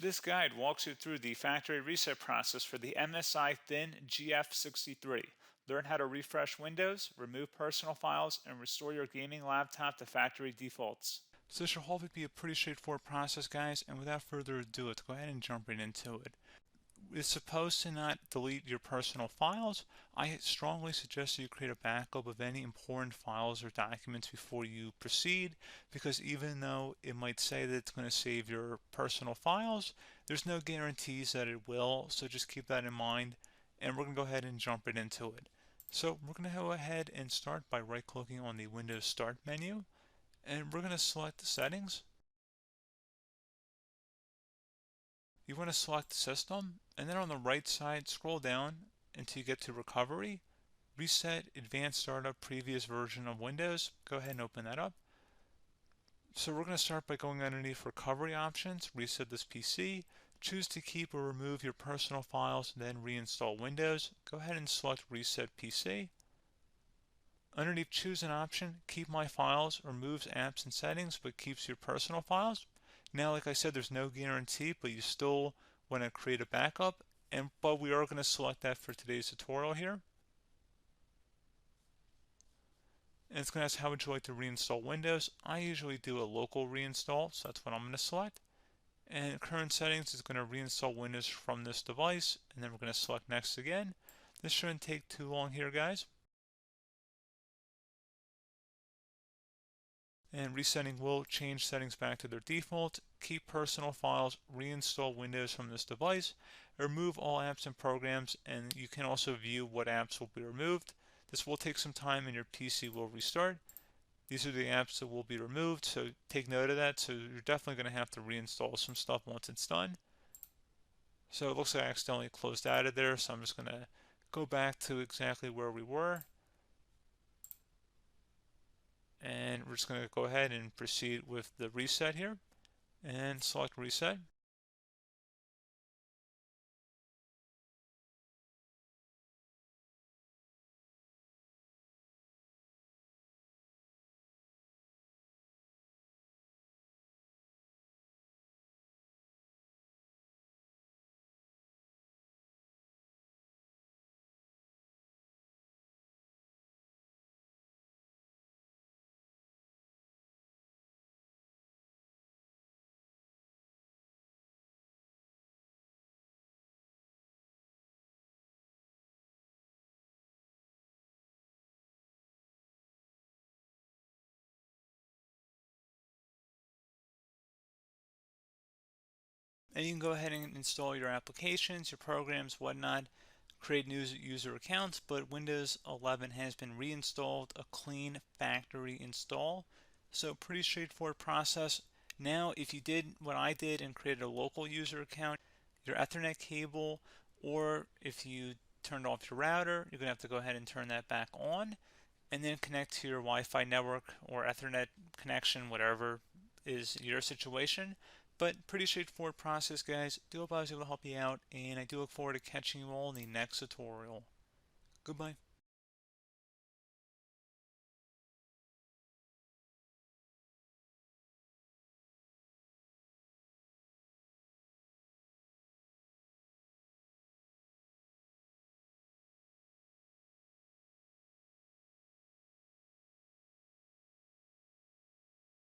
This guide walks you through the factory reset process for the MSI Thin GF63. Learn how to refresh Windows, remove personal files, and restore your gaming laptop to factory defaults. So this should hopefully be a pretty straightforward process, guys, and without further ado, let's go ahead and jump right into it. It's supposed to not delete your personal files. I strongly suggest you create a backup of any important files or documents before you proceed, because even though it might say that it's going to save your personal files, there's no guarantees that it will, so just keep that in mind, and we're going to go ahead and jump right into it. So we're going to go ahead and start by right-clicking on the Windows Start menu, and we're going to select the settings. You want to select System, and then on the right side, scroll down until you get to Recovery. Reset Advanced Startup Previous Version of Windows. Go ahead and open that up. So we're going to start by going underneath Recovery Options, reset this PC. Choose to keep or remove your personal files, then reinstall Windows. Go ahead and select Reset PC. Underneath Choose an option, Keep My Files removes apps and settings but keeps your personal files. Now, like I said, there's no guarantee, but you still want to create a backup, but we are going to select that for today's tutorial here. And it's going to ask how would you like to reinstall Windows. I usually do a local reinstall, so that's what I'm going to select. And current settings is going to reinstall Windows from this device, and then we're going to select next again. This shouldn't take too long here, guys. And resetting will change settings back to their default, keep personal files, reinstall Windows from this device, remove all apps and programs, and you can also view what apps will be removed. This will take some time and your PC will restart. These are the apps that will be removed, so take note of that. So you're definitely going to have to reinstall some stuff once it's done. So it looks like I accidentally closed out of there, so I'm just going to go back to exactly where we were. And we're just going to go ahead and proceed with the reset here and select reset. And you can go ahead and install your applications, your programs, whatnot, create new user accounts, but Windows 11 has been reinstalled, a clean factory install. So pretty straightforward process. Now, if you did what I did and created a local user account, your Ethernet cable, or if you turned off your router, you're going to have to go ahead and turn that back on, and then connect to your Wi-Fi network or Ethernet connection, whatever is your situation. But pretty straightforward process, guys. Do hope I was able to help you out, and I do look forward to catching you all in the next tutorial. Goodbye.